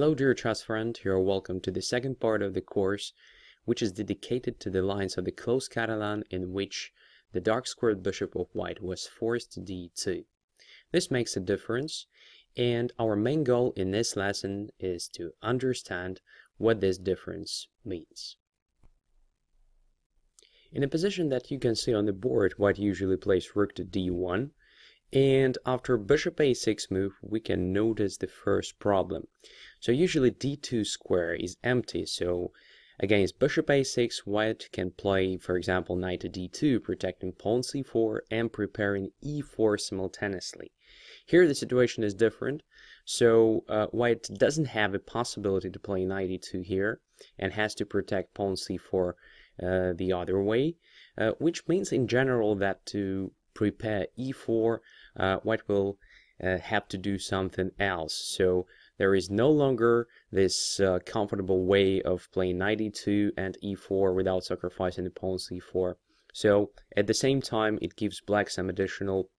Hello dear chess friend, you are welcome to the second part of the course, which is dedicated to the lines of the Closed Catalan in which the dark squared bishop of white was forced to d2. This makes a difference, and our main goal in this lesson is to understand what this difference means. In a position that you can see on the board, white usually plays rook to d1, and after bishop a6 move, we can notice the first problem. So usually d2 square is empty, so against bishop a6, white can play, for example, knight to d2, protecting pawn c4 and preparing e4 simultaneously. Here the situation is different, so white doesn't have a possibility to play knight e2 here, and has to protect pawn c4 the other way, which means in general that to prepare e4, white will have to do something else. So there is no longer this comfortable way of playing knight e2 and e4 without sacrificing the pawn c4. So at the same time, it gives black some additional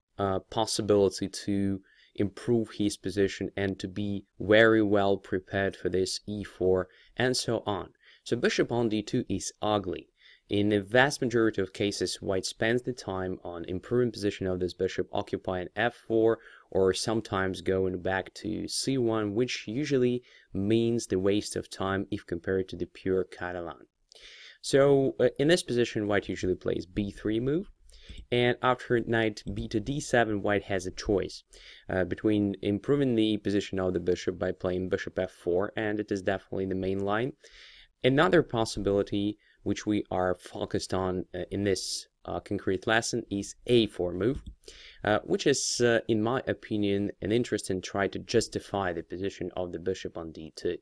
possibility to improve his position and to be very well prepared for this e4 and so on. So bishop on d2 is ugly. In the vast majority of cases, white spends the time on improving position of this bishop, occupying f4, or sometimes going back to c1, which usually means the waste of time if compared to the pure Catalan. So in this position, white usually plays b3 move, and after knight b to d7, white has a choice between improving the position of the bishop by playing bishop f4, and it is definitely the main line. Another possibility which we are focused on in this concrete lesson is a4 move, which is, in my opinion, an interesting try to justify the position of the bishop on d2.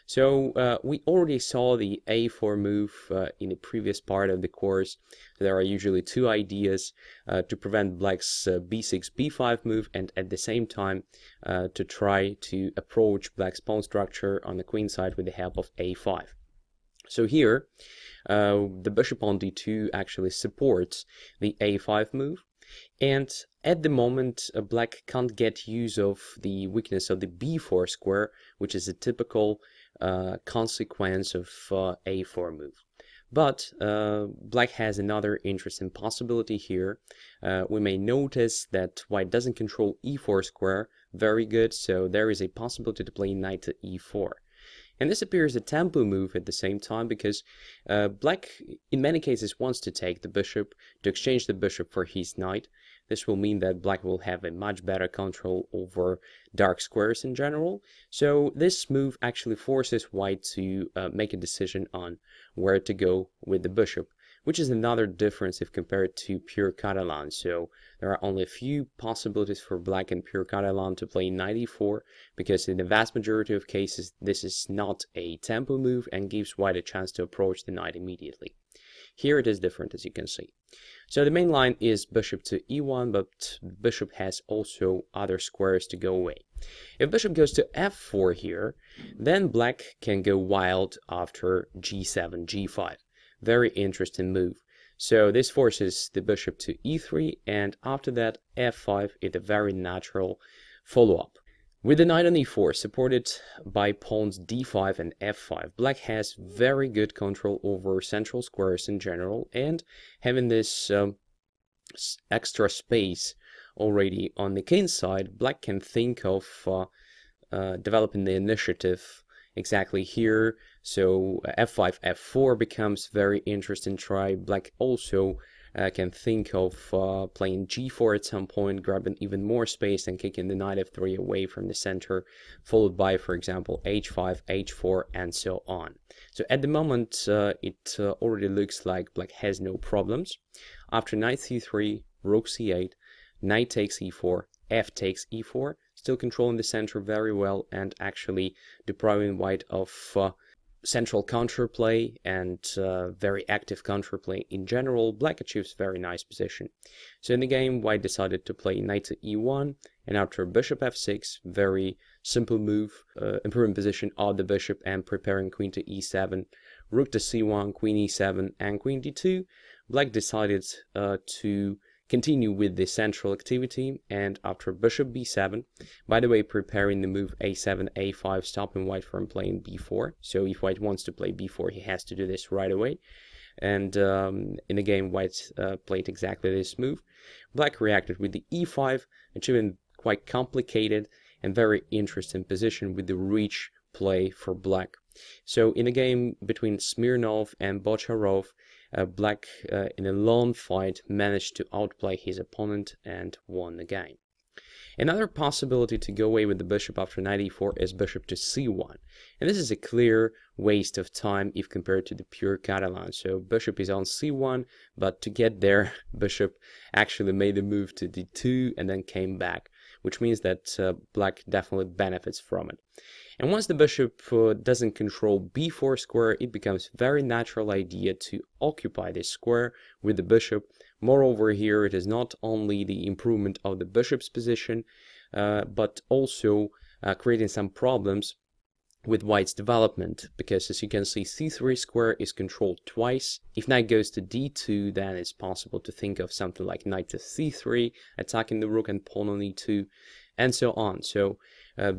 So we already saw the a4 move in the previous part of the course. There are usually two ideas to prevent black's b6, b5 move, and at the same time to try to approach black's pawn structure on the queen side with the help of a5. So here, the bishop on d2 actually supports the a5 move, and at the moment, black can't get use of the weakness of the b4 square, which is a typical consequence of a4 move. But black has another interesting possibility here. We may notice that white doesn't control e4 square very good, so there is a possibility to play knight to e4. And this appears a tempo move at the same time because black in many cases wants to take the bishop, to exchange the bishop for his knight. This will mean that black will have a much better control over dark squares in general. So this move actually forces white to make a decision on where to go with the bishop, which is another difference if compared to pure Catalan. So there are only a few possibilities for black and pure Catalan to play knight e4, because in the vast majority of cases this is not a tempo move and gives white a chance to approach the knight immediately. Here it is different, as you can see. So the main line is bishop to e1, but bishop has also other squares to go away. If bishop goes to f4 here, then black can go wild after g7, g5. Very interesting move. So this forces the bishop to e3, and after that f5 is a very natural follow-up. With the knight on e4 supported by pawns d5 and f5, black has very good control over central squares in general, and having this extra space already on the king side, black can think of developing the initiative exactly here. So f5, f4 becomes very interesting try. Black also can think of playing g4 at some point, grabbing even more space and kicking the knight f3 away from the center, followed by, for example, h5, h4, and so on. So at the moment, it already looks like black has no problems. After knight c3, rook c8, knight takes e4, f takes e4, still controlling the center very well and actually depriving white of central counterplay and very active counterplay in general. Black achieves very nice position. So in the game, white decided to play knight to e1, and after bishop f6, very simple move, improving position of the bishop and preparing queen to e7, rook to c1, queen e7, and queen d2, black decided to continue with the central activity, and after bishop b7, by the way, preparing the move a7, a5, stopping white from playing b4. So if white wants to play b4, he has to do this right away. And in the game, white played exactly this move. Black reacted with the e5, achieving quite complicated and very interesting position with the reach play for black. So in a game between Smirnov and Bocharov, black in a long fight managed to outplay his opponent and won the game. Another possibility to go away with the bishop after knight e4 is bishop to c1. And this is a clear waste of time if compared to the pure Catalan. So bishop is on c1, but to get there, bishop actually made the move to d2 and then came back, which means that black definitely benefits from it. And once the bishop doesn't control b4 square, it becomes a very natural idea to occupy this square with the bishop. Moreover, here it is not only the improvement of the bishop's position, but also creating some problems with white's development, because as you can see, c3 square is controlled twice. If knight goes to d2, then it's possible to think of something like knight to c3, attacking the rook and pawn on e2, and so on. So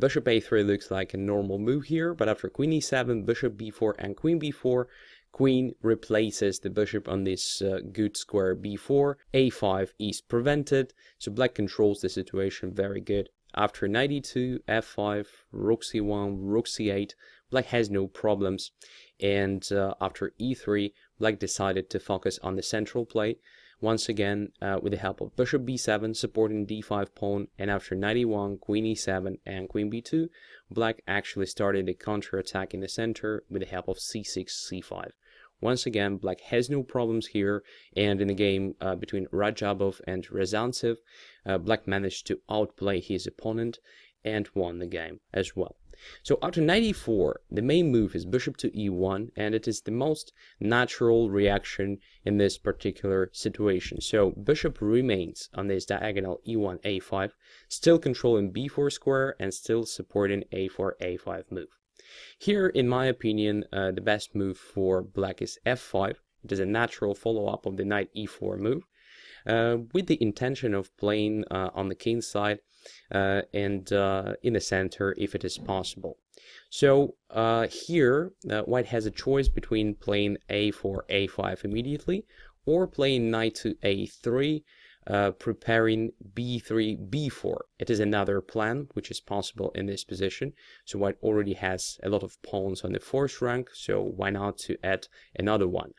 bishop a3 looks like a normal move here, but after queen e7, bishop b4 and queen b4, queen replaces the bishop on this good square b4, a5 is prevented, so black controls the situation very good. After knight e2, f5, rook c1, rook c8, black has no problems, and after e3, black decided to focus on the central play, once again with the help of bishop b7 supporting d5 pawn, and after knight e1, queen e7 and queen b2, black actually started the counter-attack in the center with the help of c6, c5. Once again, black has no problems here, and in the game between Rajabov and Ryazantsev, black managed to outplay his opponent and won the game as well. So after knight e4, the main move is bishop to e1, and it is the most natural reaction in this particular situation. So bishop remains on this diagonal e1, a5, still controlling b4 square and still supporting a4, a5 move. Here, in my opinion, the best move for black is f5. It is a natural follow-up of the knight e4 move, with the intention of playing on the king side and in the center if it is possible. So here, white has a choice between playing a4, a5 immediately, or playing knight to a3, preparing b3, b4. It is another plan which is possible in this position. So white already has a lot of pawns on the fourth rank, so why not to add another one?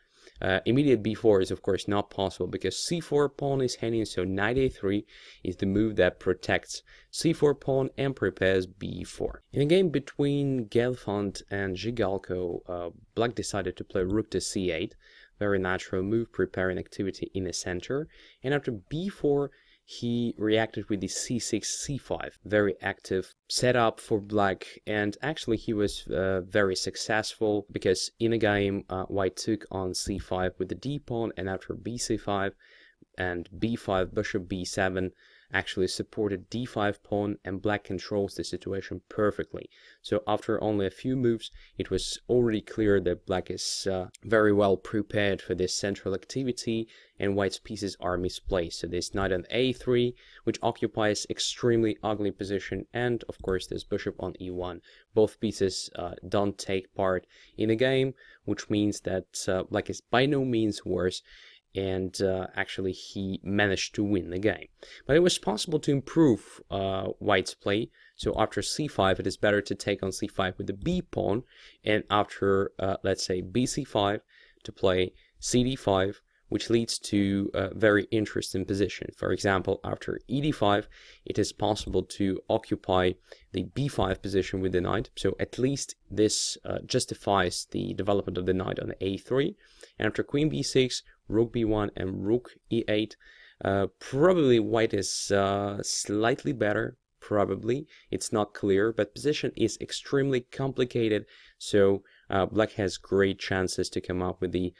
Immediate b4 is of course not possible because c4 pawn is hanging, so knight a3 is the move that protects c4 pawn and prepares b4. In a game between Gelfand and Zhigalko, black decided to play rook to c8, very natural move, preparing activity in the center, and after b4 he reacted with the c6, c5, very active setup for black, and actually he was very successful because in a game white took on c5 with the d pawn, and after bc5 and b5, bishop b7 actually supported d5 pawn, and black controls the situation perfectly. So after only a few moves, it was already clear that black is very well prepared for this central activity, and white's pieces are misplaced. So this knight on a3, which occupies extremely ugly position, and of course this bishop on e1. Both pieces don't take part in the game, which means that black is by no means worse, and actually he managed to win the game. But it was possible to improve white's play. So after c5, it is better to take on c5 with the b pawn, and after let's say bc5 to play cd5, which leads to a very interesting position. For example, after ed5, it is possible to occupy the b5 position with the knight, so at least this justifies the development of the knight on a3, and after queen b6, rook b1 and rook e8, probably white is slightly better, probably, it's not clear, but position is extremely complicated, so black has great chances to come up with the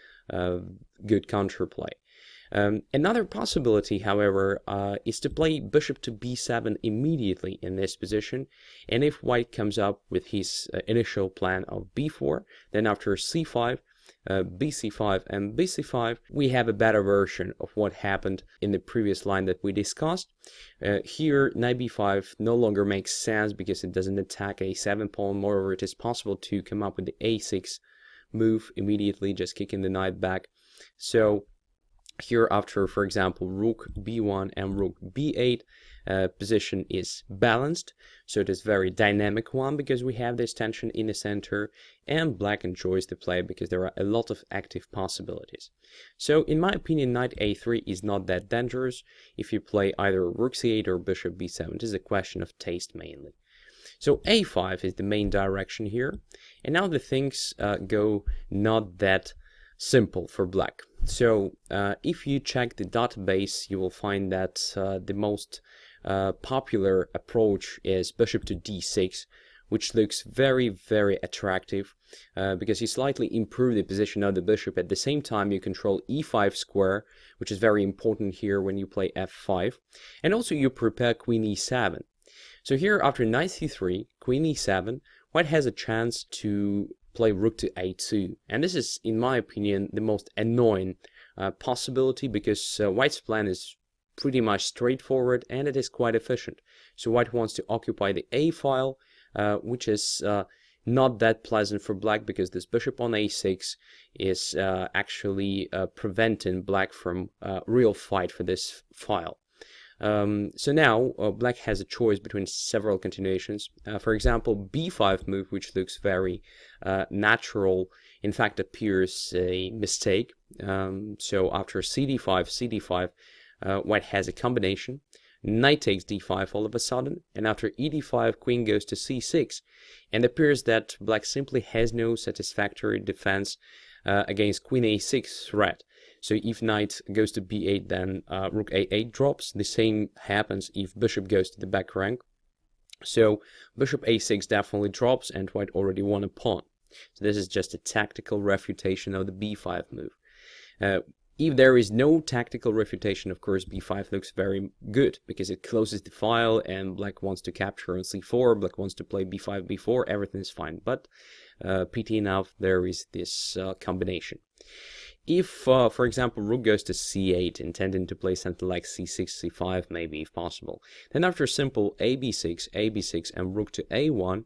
good counterplay. Another possibility, however, is to play bishop to b7 immediately in this position, and if white comes up with his initial plan of b4, then after c5, bc5 and bc5, we have a better version of what happened in the previous line that we discussed. Here, knight b5 no longer makes sense because it doesn't attack a7 pawn. Moreover, it is possible to come up with the a6 move immediately, just kicking the knight back. So here, after, for example, rook b1 and rook b8, position is balanced, so it is very dynamic one because we have this tension in the center, and black enjoys the play because there are a lot of active possibilities. So in my opinion, knight a3 is not that dangerous if you play either rook c8 or bishop b7. It is a question of taste mainly. So a5 is the main direction here, and now the things go not that simple for black. So if you check the database, you will find that the most popular approach is bishop to d6, which looks very, very attractive because you slightly improve the position of the bishop. At the same time, you control e5 square, which is very important here when you play f5, and also you prepare queen e7. So here, after knight c3, queen e7, white has a chance to play rook to a2, and this is, in my opinion, the most annoying possibility because white's plan is pretty much straightforward and it is quite efficient. So white wants to occupy the a file, which is not that pleasant for black because this bishop on a6 is actually preventing black from real fight for this file. So now black has a choice between several continuations. For example, b5 move, which looks very natural, in fact appears a mistake. So after cd5, white has a combination. Knight takes d5 all of a sudden, and after ed5, queen goes to c6, and it appears that black simply has no satisfactory defense against queen a6 threat. So if knight goes to b8, then rook a8 drops. The same happens if bishop goes to the back rank. So bishop a6 definitely drops, and white already won a pawn. So this is just a tactical refutation of the b5 move. If there is no tactical refutation, of course, b5 looks very good because it closes the file and black wants to capture on c4, black wants to play b5, b4, everything is fine. But pity enough, there is this combination. If, for example, rook goes to c8, intending to play something like c6, c5, maybe, if possible, then after simple ab6, and rook to a1,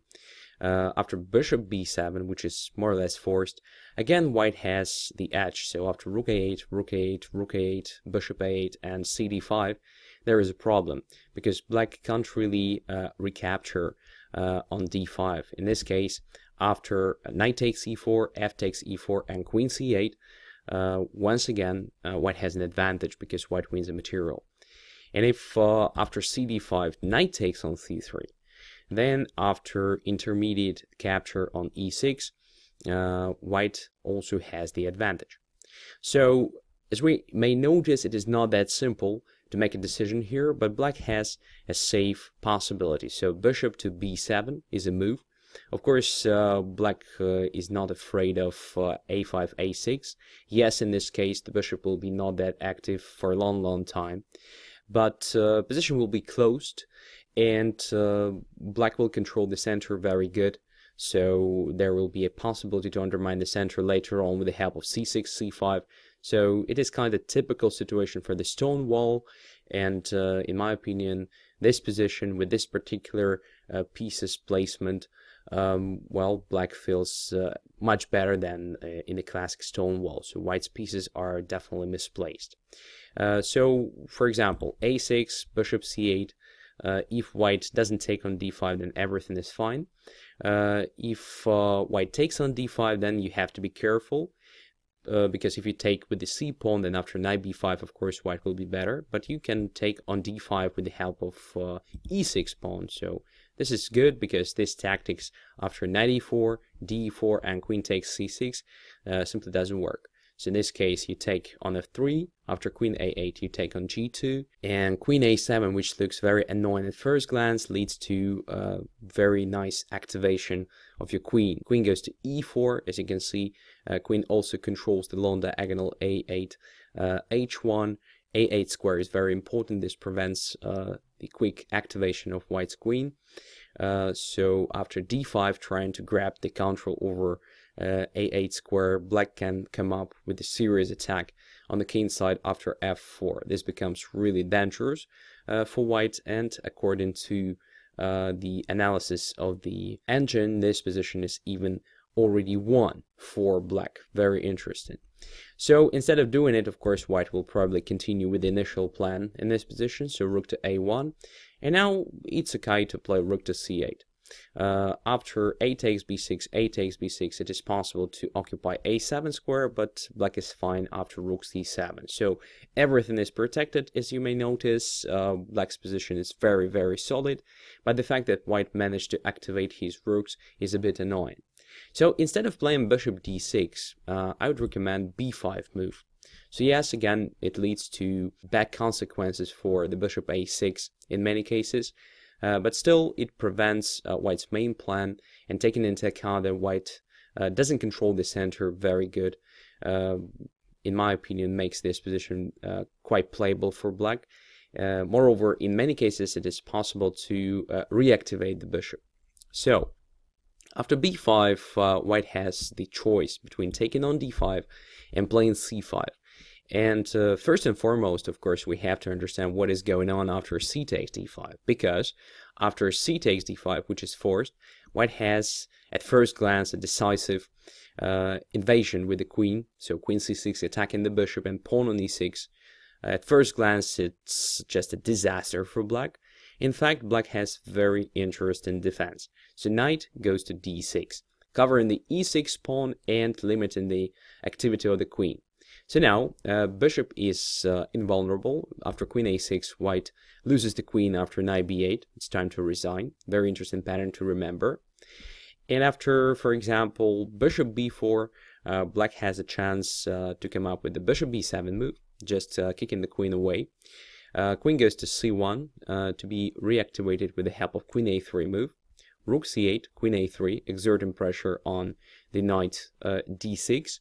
after bishop b7, which is more or less forced, again white has the edge. So after rook a8, rook a8, rook a8, bishop a8, and cd5, there is a problem because black can't really recapture on d5. In this case, after knight takes e4, f takes e4, and queen c8, once again white has an advantage because white wins the material. And if after cd5 knight takes on c3, then after intermediate capture on e6, white also has the advantage. So as we may notice, it is not that simple to make a decision here, but black has a safe possibility. So bishop to b7 is a move. Of course, black is not afraid of a5, a6. Yes, in this case, the bishop will be not that active for a long time, but position will be closed, and black will control the center very good. So there will be a possibility to undermine the center later on with the help of c6, c5. So it is kind of a typical situation for the stone wall, and in my opinion, this position with this particular piece's placement, well, black feels much better than in the classic stone wall. So white's pieces are definitely misplaced. So for example, a6, bishop c8, if white doesn't take on d5, then everything is fine. If white takes on d5, then you have to be careful, because if you take with the c pawn, then after knight b5, of course, white will be better. But you can take on d5 with the help of e6 pawn. So this is good because this tactics after knight e4, d4, and queen takes c6 simply doesn't work. So in this case, you take on f3, after queen a8, you take on g2, and queen a7, which looks very annoying at first glance, leads to very nice activation of your queen. Queen goes to e4, as you can see. Queen also controls the long diagonal a8, h1, a8 square is very important. This prevents the quick activation of white's queen. So after d5, trying to grab the control over a8 square, black can come up with a serious attack on the king side after f4. This becomes really dangerous for white, and according to the analysis of the engine, this position is even already won for black. Very interesting. So instead of doing it, of course, white will probably continue with the initial plan in this position, so rook to a1, and now it's okay to play rook to c8. After a takes b6, a takes b6, it is possible to occupy a7 square, but black is fine after rook c7. So everything is protected, as you may notice. Black's position is very, very solid, but the fact that white managed to activate his rooks is a bit annoying. So instead of playing bishop d6, I would recommend b5 move. So yes, again, it leads to bad consequences for the bishop a6 in many cases, but still it prevents white's main plan, and taking into account that white doesn't control the center very good, in my opinion, makes this position quite playable for black. Moreover, in many cases it is possible to reactivate the bishop. So after b5, white has the choice between taking on d5 and playing c5. And first and foremost, of course, we have to understand what is going on after c takes d5, because after c takes d5, which is forced, white has at first glance a decisive invasion with the queen. So queen c6 attacking the bishop and pawn on e6. At first glance, it's just a disaster for black. In fact, black has very interesting defense. So knight goes to d6, covering the e6 pawn and limiting the activity of the queen. So now, bishop is invulnerable. After queen a6, white loses the queen after knight b8. It's time to resign. Very interesting pattern to remember. And after, for example, bishop b4, black has a chance to come up with the bishop b7 move, just kicking the queen away. Queen goes to c1 to be reactivated with the help of queen a3 move. Rook c8, queen a3, exerting pressure on the knight d6.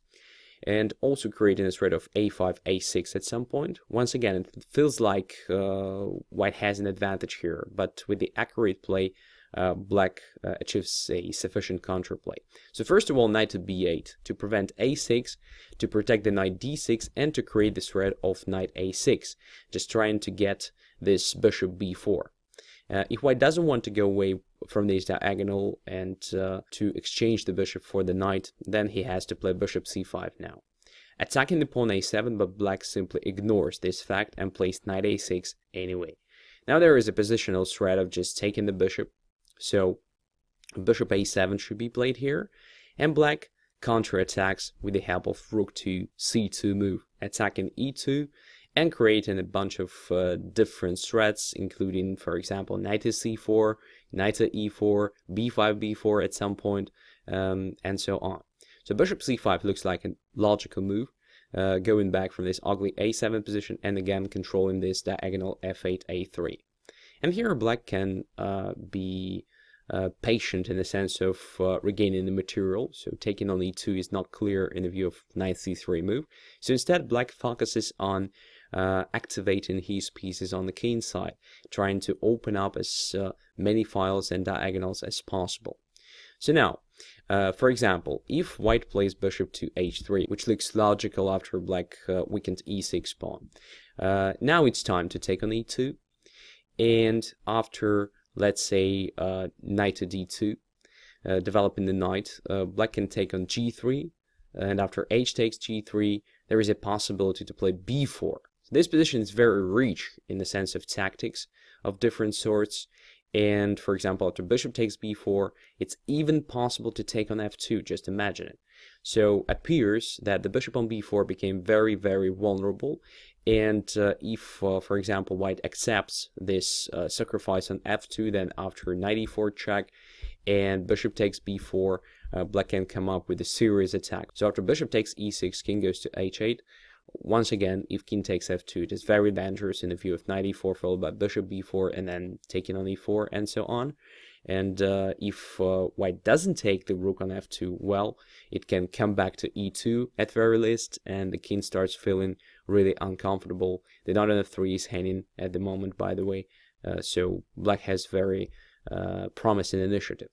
And also creating a threat of a5, a6 at some point. Once again, it feels like white has an advantage here, but with the accurate play, black achieves a sufficient counterplay. So first of all, knight to b8 to prevent a6, to protect the knight d6, and to create the threat of knight a6, just trying to get this bishop b4. If white doesn't want to go away from this diagonal and to exchange the bishop for the knight, then he has to play bishop c5 now, attacking the pawn a7, but black simply ignores this fact and plays knight a6 anyway. Now there is a positional threat of just taking the bishop, so bishop a7 should be played here, and black counterattacks with the help of rook to c2 move, attacking e2 and creating a bunch of different threats, including, for example, knight to c4, knight to e4, b5, b4 at some point, and so on. So bishop c5 looks like a logical move, going back from this ugly a7 position and again controlling this diagonal f8, a3. And here black can be patient in the sense of regaining the material. So taking on e2 is not clear in the view of knight c3 move. So instead, black focuses on activating his pieces on the king side, trying to open up as many files and diagonals as possible. So now, for example, if white plays bishop to h3, which looks logical after black weakened e6 pawn, now it's time to take on e2, and after, let's say, knight to d2, developing the knight, black can take on g3, and after h takes g3, there is a possibility to play b4. This position is very rich in the sense of tactics of different sorts, and for example, after bishop takes b4, it's even possible to take on f2, just imagine it. So it appears that the bishop on b4 became very, very vulnerable, and if, for example, white accepts this sacrifice on f2, then after knight e4 check and bishop takes b4, black can come up with a serious attack. So after bishop takes e6, king goes to h8. Once again, if king takes f2, it is very dangerous in the view of knight e4 followed by bishop b4 and then taking on e4 and so on. And if white doesn't take the rook on f2, well, it can come back to e2 at very least, and the king starts feeling really uncomfortable. The knight on f3 is hanging at the moment, by the way, so black has very promising initiative.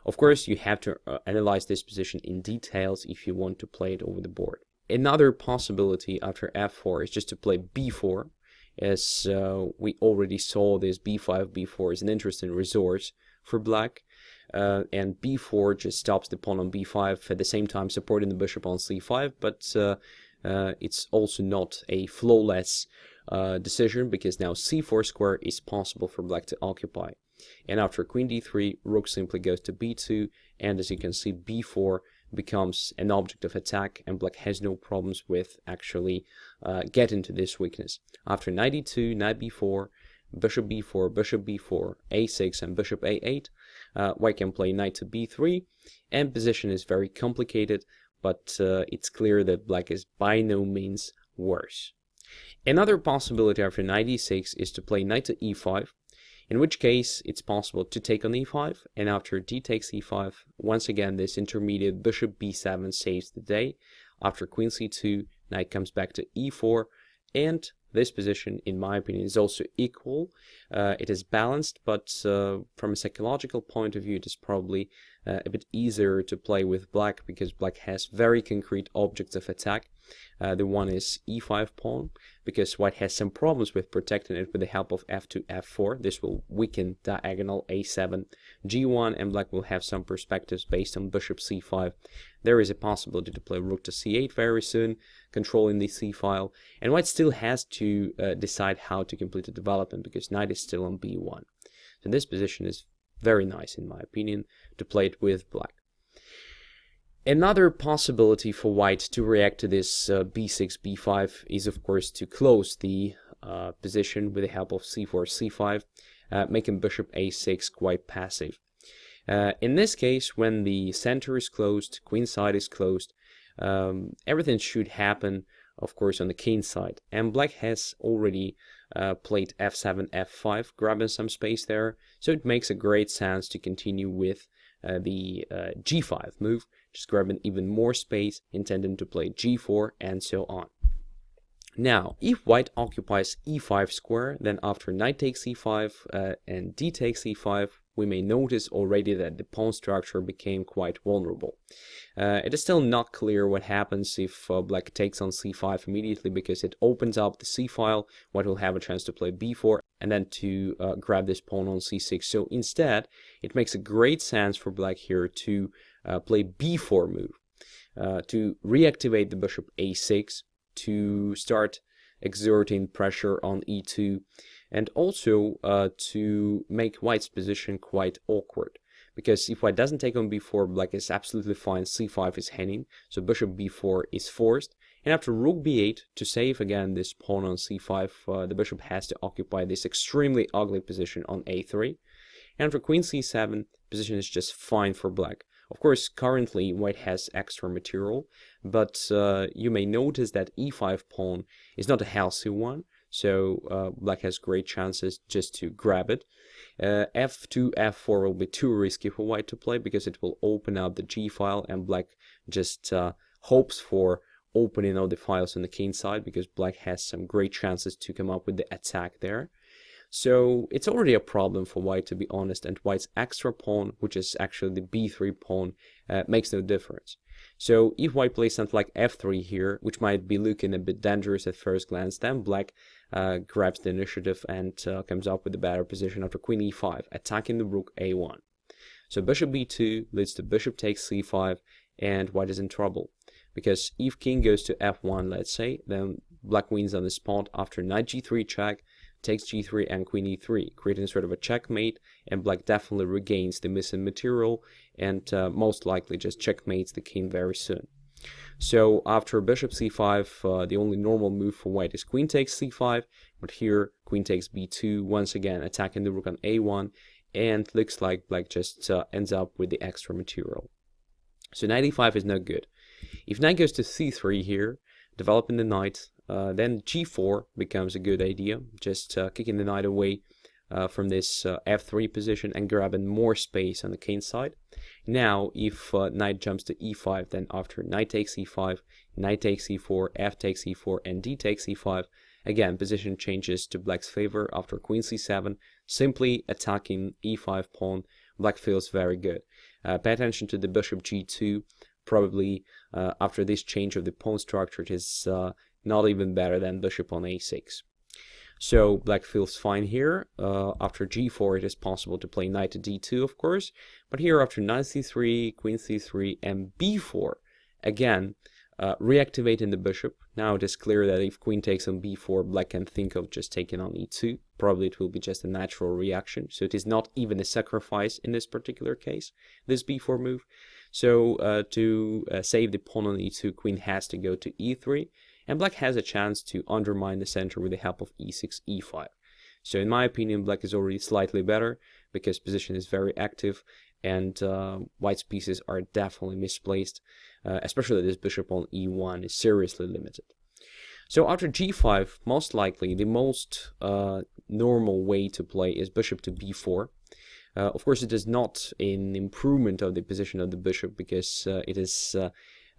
Of course, you have to analyze this position in details if you want to play it over the board. Another possibility after f4 is just to play b4, as we already saw this b5, b4 is an interesting resource for black. And b4 just stops the pawn on b5, at the same time supporting the bishop on c5, but it's also not a flawless decision, because now c4 square is possible for black to occupy. And after queen d3, rook simply goes to b2, and as you can see, b4 becomes an object of attack, and black has no problems with actually getting to this weakness. After knight e2, knight b4, bishop b4, a6, and bishop a8, white can play knight to b3, and position is very complicated, but it's clear that black is by no means worse. Another possibility after knight e6 is to play knight to e5, in which case it's possible to take on e5, and after d takes e5, once again this intermediate bishop b7 saves the day. After queen c2, knight comes back to e4, and this position, in my opinion, is also equal. It is balanced, but from a psychological point of view, it is probably a bit easier to play with black, because black has very concrete objects of attack. The one is e5 pawn, because white has some problems with protecting it with the help of f2, f4. This will weaken diagonal a7, g1, and black will have some perspectives based on bishop c5. There is a possibility to play rook to c8 very soon, controlling the c file, and white still has to decide how to complete the development, because knight is still on b1. So this position is very nice, in my opinion, to play it with black. Another possibility for white to react to this b6, b5 is, of course, to close the position with the help of c4, c5, making bishop a6 quite passive. In this case, when the center is closed, queen side is closed, everything should happen, of course, on the king side. And black has already played f7, f5, grabbing some space there. So it makes a great sense to continue with the g5 move, just grabbing even more space, intending to play g4, and so on. Now, if white occupies e5 square, then after knight takes e5 and d takes e5, we may notice already that the pawn structure became quite vulnerable. It is still not clear what happens if black takes on c5 immediately, because it opens up the c file. White will have a chance to play b4 and then to grab this pawn on c6. So instead, it makes a great sense for black here to play b4 move, to reactivate the bishop a6, to start exerting pressure on e2, and also to make white's position quite awkward. Because if white doesn't take on b4, black is absolutely fine, c5 is hanging, so bishop b4 is forced. And after rook b8, to save again this pawn on c5, the bishop has to occupy this extremely ugly position on a3. And for queen c7, position is just fine for black. Of course, currently white has extra material, but you may notice that e5 pawn is not a healthy one, so black has great chances just to grab it. f2, f4 will be too risky for white to play, because it will open up the g file, and black just hopes for opening all the files on the king side, because black has some great chances to come up with the attack there. So it's already a problem for white, to be honest, and white's extra pawn, which is actually the b3 pawn, makes no difference. So if white plays something like f3 here, which might be looking a bit dangerous at first glance, then black grabs the initiative and comes up with a better position after queen e5, attacking the rook a1. So bishop b2 leads to bishop takes c5, and white is in trouble. Because if king goes to f1, let's say, then black wins on the spot after knight g3 check, takes g3 and queen e3, creating sort of a checkmate, and black definitely regains the missing material, and most likely just checkmates the king very soon. So after bishop c5, the only normal move for white is queen takes c5, but here queen takes b2, once again attacking the rook on a1, and looks like black just ends up with the extra material. So knight e5 is no good. If knight goes to c3 here, developing the knight, then g4 becomes a good idea, just kicking the knight away from this f3 position and grabbing more space on the king side. Now, if knight jumps to e5, then after knight takes e5, knight takes e4, f takes e4, and d takes e5, again, position changes to black's favor. After queen c7, simply attacking e5 pawn, black feels very good. Pay attention to the bishop g2. Probably after this change of the pawn structure, it is not even better than bishop on a6. So black feels fine here. After g4, it is possible to play knight to d2, of course. But here after knight c3, queen c3, and b4, again, reactivating the bishop. Now it is clear that if queen takes on b4, black can think of just taking on e2. Probably it will be just a natural reaction. So it is not even a sacrifice in this particular case, this b4 move. So to save the pawn on e2, queen has to go to e3. And black has a chance to undermine the center with the help of e6, e5. So in my opinion, black is already slightly better because position is very active and white's pieces are definitely misplaced, especially this bishop on e1 is seriously limited. So after g5, most likely the most normal way to play is bishop to b4. Of course, it is not an improvement of the position of the bishop because it is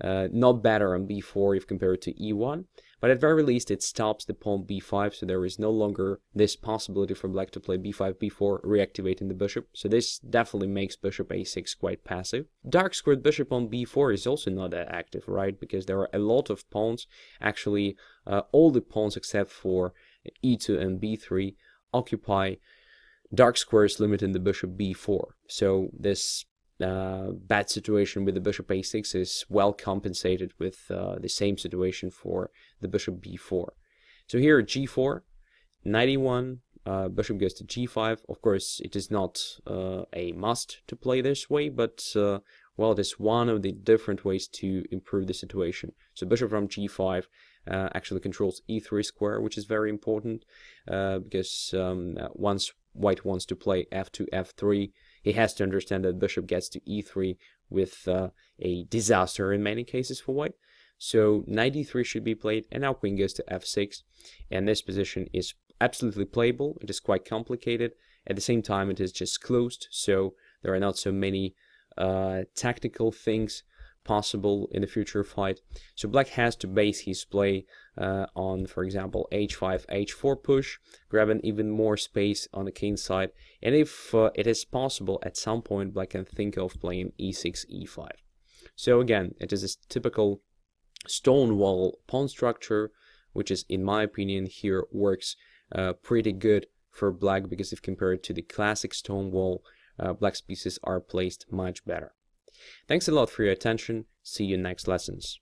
not better on b4 if compared to e1, but at very least it stops the pawn b5, so there is no longer this possibility for black to play b5, b4, reactivating the bishop. So this definitely makes bishop a6 quite passive. Dark squared bishop on b4 is also not that active, right? Because there are a lot of pawns, actually all the pawns except for e2 and b3 occupy dark squares limiting the bishop b4. So this bad situation with the bishop a6 is well compensated with the same situation for the bishop b4. So here at g4, knight e1, bishop goes to g5. Of course, it is not a must to play this way, but well, it is one of the different ways to improve the situation. So bishop from g5 actually controls e3 square, which is very important because once white wants to play f2, f3, he has to understand that bishop gets to e3 with a disaster in many cases for white. So knight e3 should be played, and now queen goes to f6, and this position is absolutely playable. It is quite complicated. At the same time, it is just closed, so there are not so many tactical things possible in the future fight. So black has to base his play on, for example, h5, h4 push, grabbing even more space on the king side. And if it is possible, at some point, black can think of playing e6, e5. So again, it is a typical stonewall pawn structure, which is, in my opinion, here works pretty good for black, because if compared to the classic stonewall, black's pieces are placed much better. Thanks a lot for your attention. See you in next lessons.